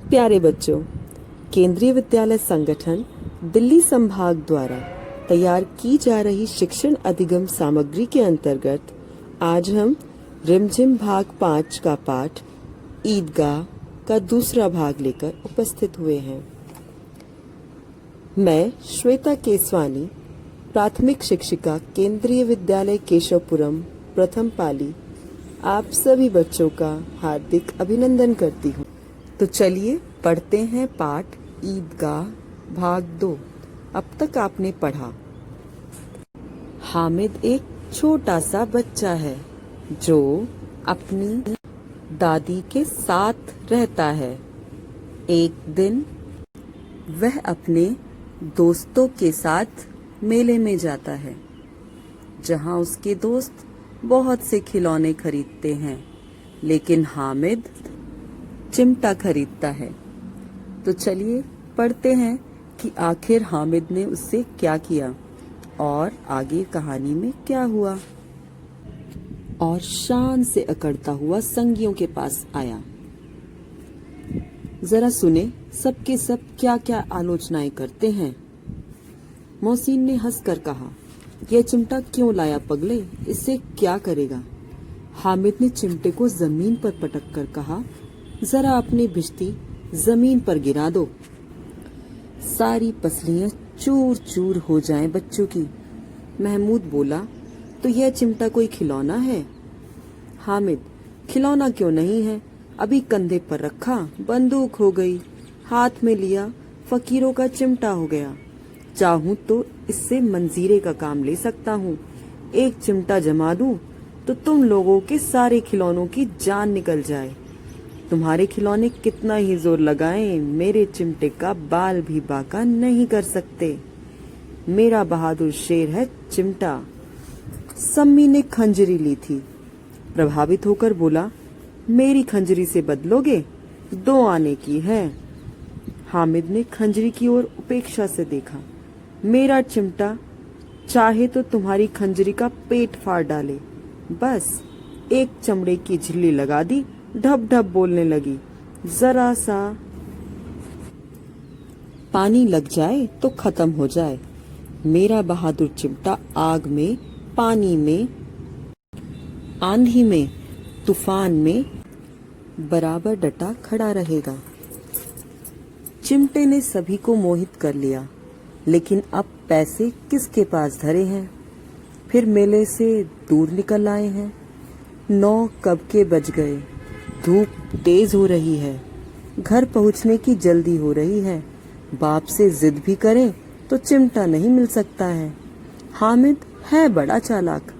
प्यारे बच्चों, केंद्रीय विद्यालय संगठन दिल्ली संभाग द्वारा तैयार की जा रही शिक्षण अधिगम सामग्री के अंतर्गत आज हम रिमझिम भाग 5 का पाठ ईदगाह का दूसरा भाग लेकर उपस्थित हुए हैं। मैं श्वेता केसवानी, प्राथमिक शिक्षिका, केंद्रीय विद्यालय केशवपुरम, प्रथम पाली, आप सभी बच्चों का हार्दिक अभिनंदन करती हूँ। तो चलिए पढ़ते हैं पाठ ईदगाह भाग 2। अब तक आपने पढ़ा। हामिद एक छोटा सा बच्चा है जो अपनी दादी के साथ रहता है। एक दिन वह अपने दोस्तों के साथ मेले में जाता है, जहां उसके दोस्त बहुत से खिलौने खरीदते हैं, लेकिन हामिद चिमटा खरीदता है। तो चलिए पढ़ते हैं कि आखिर हामिद ने उससे क्या किया और आगे कहानी में क्या हुआ। और शान से अकड़ता हुआ संगियों के पास आया। जरा सुने सबके सब क्या क्या आलोचनाएं करते हैं। मोहसिन ने हंसकर कहा, यह चिमटा क्यों लाया पगले, इससे क्या करेगा। हामिद ने चिमटे को जमीन पर पटक कर कहा, जरा अपनी भिश्ती जमीन पर गिरा दो, सारी पसलियां चूर चूर हो जाएं बच्चों की। महमूद बोला, तो यह चिमटा कोई खिलौना है। हामिद, खिलौना क्यों नहीं है, अभी कंधे पर रखा बंदूक हो गई, हाथ में लिया फकीरों का चिमटा हो गया। चाहूं तो इससे मंजीरे का काम ले सकता हूँ। एक चिमटा जमा दूं तो तुम लोगों के सारे खिलौनों की जान निकल जाए। तुम्हारे खिलौने कितना ही जोर लगाएं, मेरे चिमटे का बाल भी बाका नहीं कर सकते। मेरा बहादुर शेर है चिमटा। सम्मी ने खंजरी ली थी। प्रभावित होकर बोला, मेरी खंजरी से बदलोगे, 2 आने की है। हामिद ने खंजरी की ओर उपेक्षा से देखा। मेरा चिमटा चाहे तो तुम्हारी खंजरी का पेट फाड़ डाले। बस एक चमड़े की झिल्ली लगा दी, ढब ढब बोलने लगी। जरा सा पानी लग जाए तो खत्म हो जाए। मेरा बहादुर चिमटा आग में, पानी में, आंधी में, तूफान में बराबर डटा खड़ा रहेगा। चिमटे ने सभी को मोहित कर लिया, लेकिन अब पैसे किसके पास धरे हैं। फिर मेले से दूर निकल आए हैं। 9 कब के बज गए। धूप तेज हो रही है, घर पहुंचने की जल्दी हो रही है। बाप से जिद भी करें तो चिमटा नहीं मिल सकता है। हामिद है बड़ा चालाक,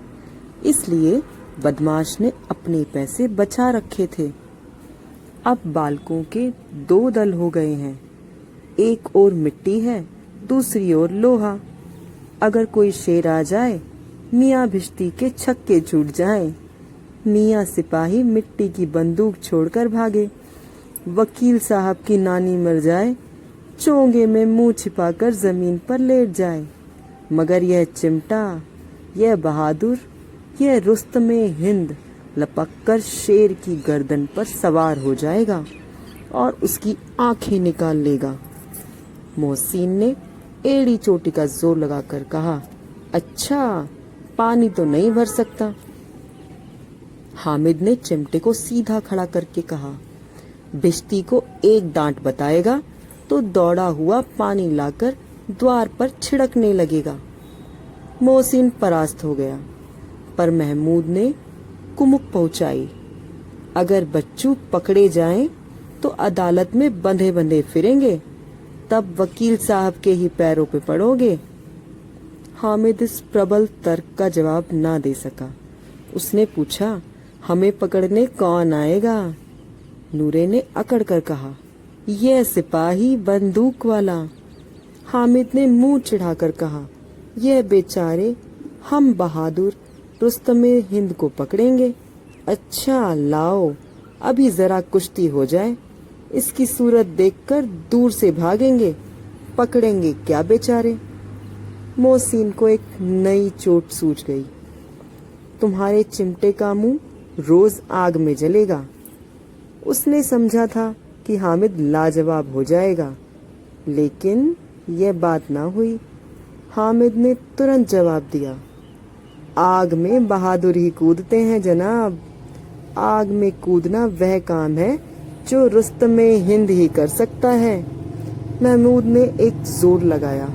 इसलिए बदमाश ने अपने पैसे बचा रखे थे। अब बालकों के 2 दल हो गए हैं। एक ओर मिट्टी है, दूसरी ओर लोहा। अगर कोई शेर आ जाए, मियाँ भिश्ती के छक्के छूट जाएं। मियाँ सिपाही मिट्टी की बंदूक छोड़कर भागे। वकील साहब की नानी मर जाए, चोंगे में मुंह छिपाकर जमीन पर लेट जाए। मगर यह चिमटा, यह बहादुर, यह रुस्तमे हिंद लपककर शेर की गर्दन पर सवार हो जाएगा और उसकी आंखें निकाल लेगा। मोहसिन ने एड़ी चोटी का जोर लगाकर कहा, अच्छा, पानी तो नहीं भर सकता। हामिद ने चिमटे को सीधा खड़ा करके कहा, भिश्ती को एक डांट बताएगा तो दौड़ा हुआ पानी लाकर द्वार पर छिड़कने लगेगा। मोहसिन परास्त हो गया, पर महमूद ने कुमुक पहुंचाई। अगर बच्चू पकड़े जाएं तो अदालत में बंधे बंधे फिरेंगे, तब वकील साहब के ही पैरों पे पड़ोगे। हामिद इस प्रबल तर्क का जवाब ना दे सका। उसने पूछा, हमें पकड़ने कौन आएगा। नूरे ने अकड़ कर कहा, यह सिपाही बंदूक वाला। हामिद ने मुंह चिढ़ाकर कहा, यह बेचारे हम बहादुर रुस्तमे हिंद को पकड़ेंगे। अच्छा लाओ, अभी जरा कुश्ती हो जाए, इसकी सूरत देखकर दूर से भागेंगे, पकड़ेंगे क्या बेचारे। मोहसिन को एक नई चोट सूझ गई। तुम्हारे चिमटे का मुंह रोज आग में जलेगा। उसने समझा था कि हामिद लाजवाब हो जाएगा, लेकिन यह बात ना हुई। हामिद ने तुरंत जवाब दिया, आग में बहादुर ही कूदते हैं जनाब। आग में कूदना वह काम है जो रुस्तमे हिंद ही कर सकता है। महमूद ने एक जोर लगाया,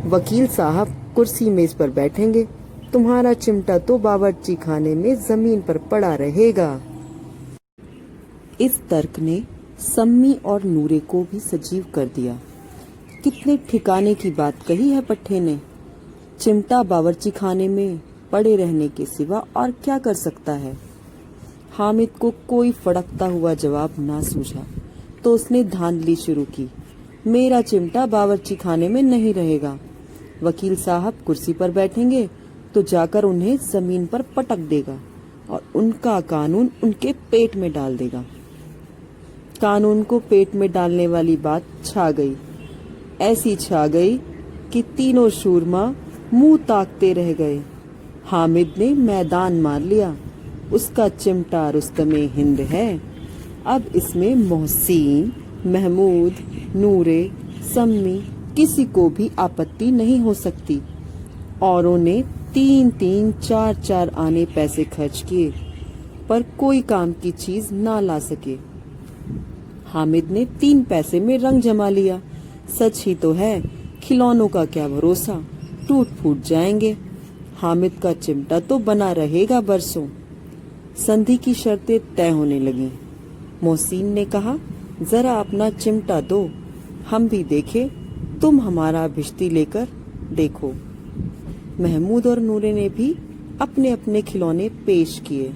वकील साहब कुर्सी मेज पर बैठेंगे, तुम्हारा चिमटा तो बावर्ची खाने में जमीन पर पड़ा रहेगा। इस तर्क ने सम्मी और नूरे को भी सजीव कर दिया। कितने ठिकाने की बात कही है पट्टे ने। चिमटा बावर्ची खाने में पड़े रहने के सिवा और क्या कर सकता है। हामिद को कोई फड़कता हुआ जवाब ना सूझा तो उसने धांधली शुरू की, मेरा चिमटा बावर्ची खाने में नहीं रहेगा। वकील साहब कुर्सी पर बैठेंगे तो जाकर उन्हें जमीन पर पटक देगा और उनका कानून उनके पेट में डाल देगा। कानून को पेट में डालने वाली बात छा गई, ऐसी छा गई कि तीनों शूरमा मुंह ताकते रह गए। हामिद ने मैदान मार लिया, उसका चिमटा रुस्तमे हिंद है। अब इसमें मोहसिन, महमूद, नूरे, सम्मी किसी को भी आपत्ति नहीं हो सकती। औरों ने 3-3, 4-4 आने पैसे खर्च किए पर कोई काम की चीज ना ला सके। हामिद ने 3 पैसे में रंग जमा लिया। सच ही तो है, खिलौनों का क्या भरोसा, टूट फूट जाएंगे। हामिद का चिमटा तो बना रहेगा बरसों। संधि की शर्तें तय होने लगीं। मोहसिन ने कहा, जरा अपना चिमटा दो, हम भी देखें, तुम हमारा भिश्ती लेकर देखो। महमूद और नूरे ने भी अपने अपने खिलौने पेश किए।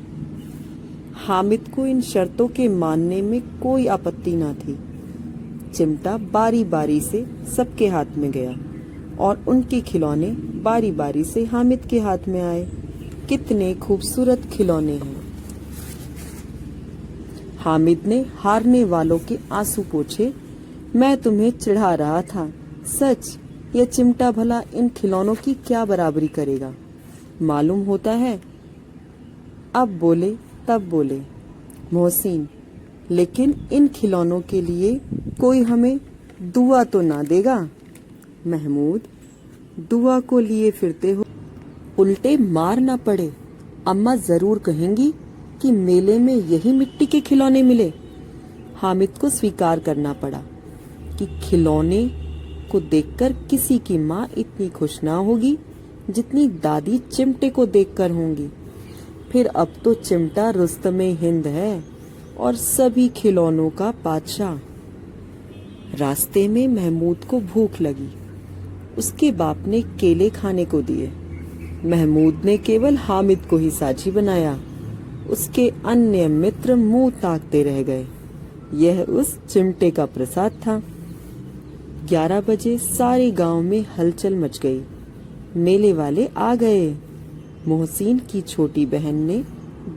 हामिद को इन शर्तों के मानने में कोई आपत्ति न थी। चिमटा बारी बारी से सबके हाथ में गया और उनके खिलौने बारी बारी से हामिद के हाथ में आए। कितने खूबसूरत खिलौने हैं। हामिद ने हारने वालों के आंसू पोंछे, मैं तुम्हें चिढ़ा रहा था, सच यह चिमटा भला इन खिलौनों की क्या बराबरी करेगा। मालूम होता है। अब बोले तब बोले, मोहसिन, लेकिन इन खिलौनों के लिए कोई हमें दुआ तो ना देगा। महमूद, दुआ को लिए फिरते हो, उल्टे मार ना पड़े। अम्मा जरूर कहेंगी कि मेले में यही मिट्टी के खिलौने मिले। हामिद को स्वीकार करना पड़ा कि खिलौने को देखकर किसी की माँ इतनी खुश ना होगी जितनी दादी चिमटे को देखकर होंगी। फिर अब तो चिमटा रुस्तमे हिंद है और सभी खिलौनों का बादशाह। रास्ते में महमूद को भूख लगी। उसके बाप ने केले खाने को दिए। महमूद ने केवल हामिद को ही साझी बनाया। उसके अन्य मित्र मुंह ताकते रह गए। यह उस चिमटे का प्रसाद था। 11 बजे सारे गांव में हलचल मच गई। मेले वाले आ गए। मोहसिन की छोटी बहन ने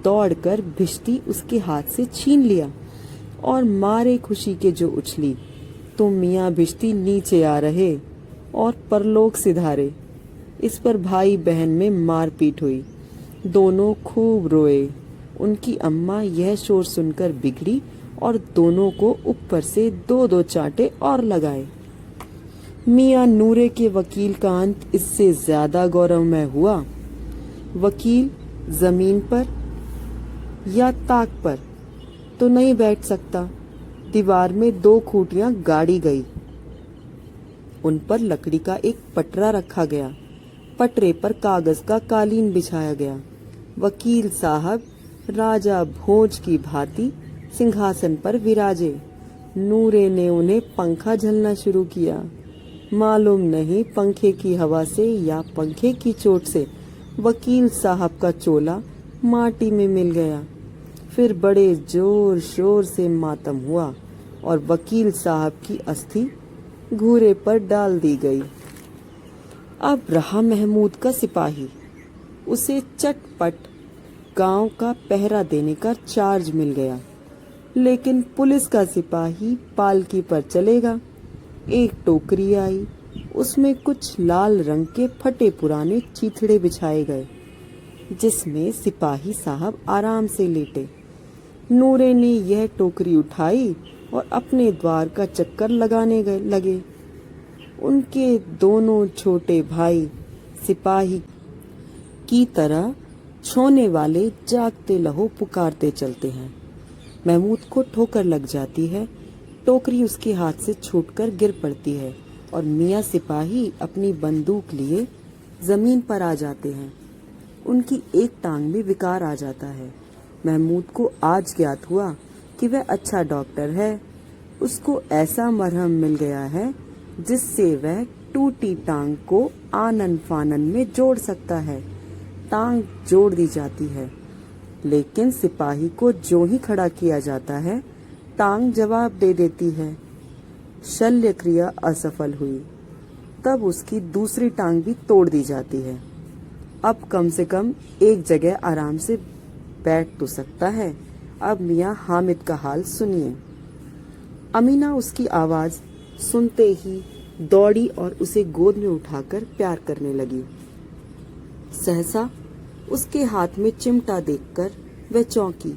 दौड़कर भिश्ती उसके हाथ से छीन लिया और मारे खुशी के जो उछली तो मियाँ भिश्ती नीचे आ रहे और परलोक सिधारे। इस पर भाई बहन में मारपीट हुई। दोनों खूब रोए। उनकी अम्मा यह शोर सुनकर बिगड़ी और दोनों को ऊपर से 2-2 चांटे और लगाए। मियाँ नूरे के वकील का अंत इससे ज्यादा गौरवमय हुआ। वकील जमीन पर या ताक पर तो नहीं बैठ सकता। दीवार में 2 खूंटियां गाड़ी गई। उन पर लकड़ी का एक पटरा रखा गया। पटरे पर कागज का कालीन बिछाया गया। वकील साहब राजा भोज की भांति सिंहासन पर विराजे। नूरे ने उन्हें पंखा झलना शुरू किया। मालूम नहीं पंखे की हवा से या पंखे की चोट से वकील साहब का चोला माटी में मिल गया। फिर बड़े जोर शोर से मातम हुआ और वकील साहब की अस्थि घूरे पर डाल दी गई। अब रहा महमूद का सिपाही। उसे चटपट गांव का पहरा देने का चार्ज मिल गया। लेकिन पुलिस का सिपाही पालकी पर चलेगा। एक टोकरी आई, उसमें कुछ लाल रंग के फटे पुराने चीथड़े बिछाए गए, जिसमें सिपाही साहब आराम से लेटे। नूरे ने यह टोकरी उठाई और अपने द्वार का चक्कर लगाने लगे। उनके दोनों छोटे भाई सिपाही की तरह छोने वाले जागते लहो पुकारते चलते हैं। महमूद को ठोकर लग जाती है, टोकरी उसके हाथ से छूटकर गिर पड़ती है और मियाँ सिपाही अपनी बंदूक लिए जमीन पर आ जाते हैं। उनकी एक टांग में विकार आ जाता है। महमूद को आज ज्ञात हुआ कि वह अच्छा डॉक्टर है। उसको ऐसा मरहम मिल गया है जिससे वह टूटी टांग को आनन फानन में जोड़ सकता है। टांग जोड़ दी जाती है, लेकिन सिपाही को जो ही खड़ा किया जाता है, टांग जवाब दे देती है। शल्य क्रिया असफल हुई। तब उसकी दूसरी टांग भी तोड़ दी जाती है। अब कम से कम एक जगह आराम से बैठ तो सकता है। अब मियाँ हामिद का हाल सुनिए। अमीना उसकी आवाज सुनते ही दौड़ी और उसे गोद में उठाकर प्यार करने लगी। सहसा उसके हाथ में चिमटा देखकर वह चौंकी।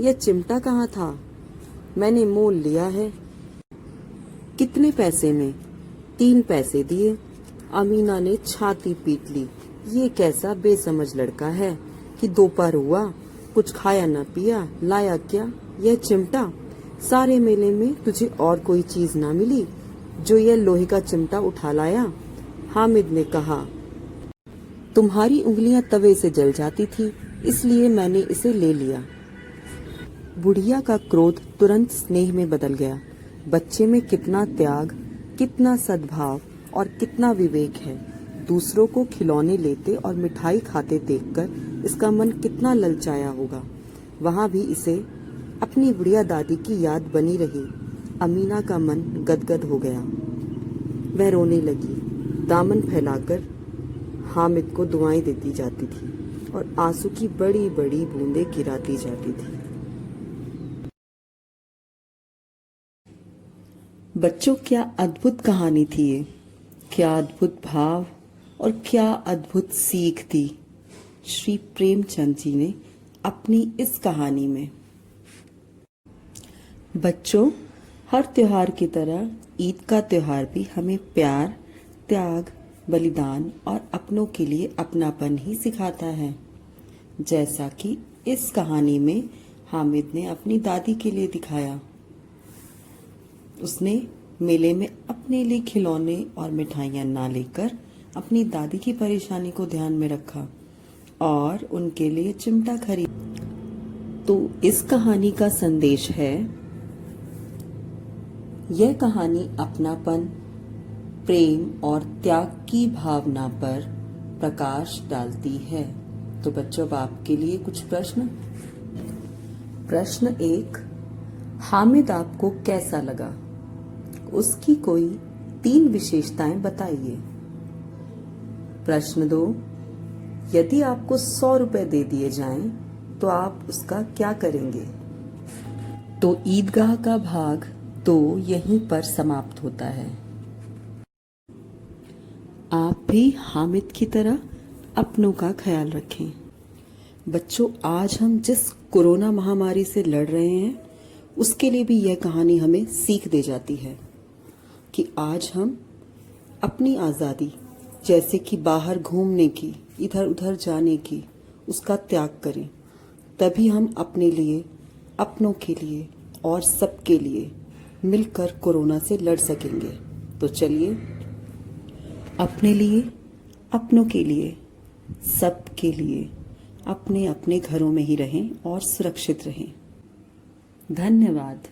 यह चिमटा कहाँ था? मैंने मोल लिया है। कितने पैसे में? 3 पैसे दिए। अमीना ने छाती पीट ली। ये कैसा बेसमझ लड़का है कि दोपहर हुआ, कुछ खाया न पिया, लाया क्या यह चिमटा? सारे मेले में तुझे और कोई चीज ना मिली जो यह लोहे का चिमटा उठा लाया? हामिद ने कहा, तुम्हारी उंगलियां तवे से जल जाती थी, इसलिए मैंने इसे ले लिया। बुढ़िया का क्रोध तुरंत स्नेह में बदल गया। बच्चे में कितना त्याग, कितना सद्भाव और कितना विवेक है। दूसरों को खिलौने लेते और मिठाई खाते देखकर इसका मन कितना ललचाया होगा। वहां भी इसे अपनी बुढ़िया दादी की याद बनी रही। अमीना का मन गदगद हो गया। वह रोने लगी। दामन फैलाकर हामिद को दुआएं देती जाती थी और आंसू की बड़ी बड़ी बूंदें गिराती जाती थी। बच्चों, क्या अद्भुत कहानी थी ये। क्या अद्भुत भाव और क्या अद्भुत सीख थी श्री प्रेमचंद जी ने अपनी इस कहानी में। बच्चों, हर त्योहार की तरह ईद का त्योहार भी हमें प्यार, त्याग, बलिदान और अपनों के लिए अपनापन ही सिखाता है। जैसा कि इस कहानी में हामिद ने अपनी दादी के लिए दिखाया। उसने मेले में अपने लिए खिलौने और मिठाइयाँ ना लेकर अपनी दादी की परेशानी को ध्यान में रखा और उनके लिए चिमटा खरीदा। तो इस कहानी का संदेश है, यह कहानी अपनापन, प्रेम और त्याग की भावना पर प्रकाश डालती है। तो बच्चों, अब आपके लिए कुछ प्रश्न। प्रश्न 1, हामिद आपको कैसा लगा? उसकी कोई 3 विशेषताएं बताइए। प्रश्न 2, यदि आपको 100 रुपए दे दिए जाएं तो आप उसका क्या करेंगे? तो ईदगाह का भाग 2 यहीं पर समाप्त होता है। आप भी हामिद की तरह अपनों का ख्याल रखें। बच्चों, आज हम जिस कोरोना महामारी से लड़ रहे हैं, उसके लिए भी यह कहानी हमें सीख दे जाती है कि आज हम अपनी आज़ादी, जैसे कि बाहर घूमने की, इधर उधर जाने की, उसका त्याग करें। तभी हम अपने लिए, अपनों के लिए और सबके लिए मिलकर कोरोना से लड़ सकेंगे। तो चलिए, अपने लिए, अपनों के लिए, सबके लिए अपने अपने घरों में ही रहें और सुरक्षित रहें। धन्यवाद।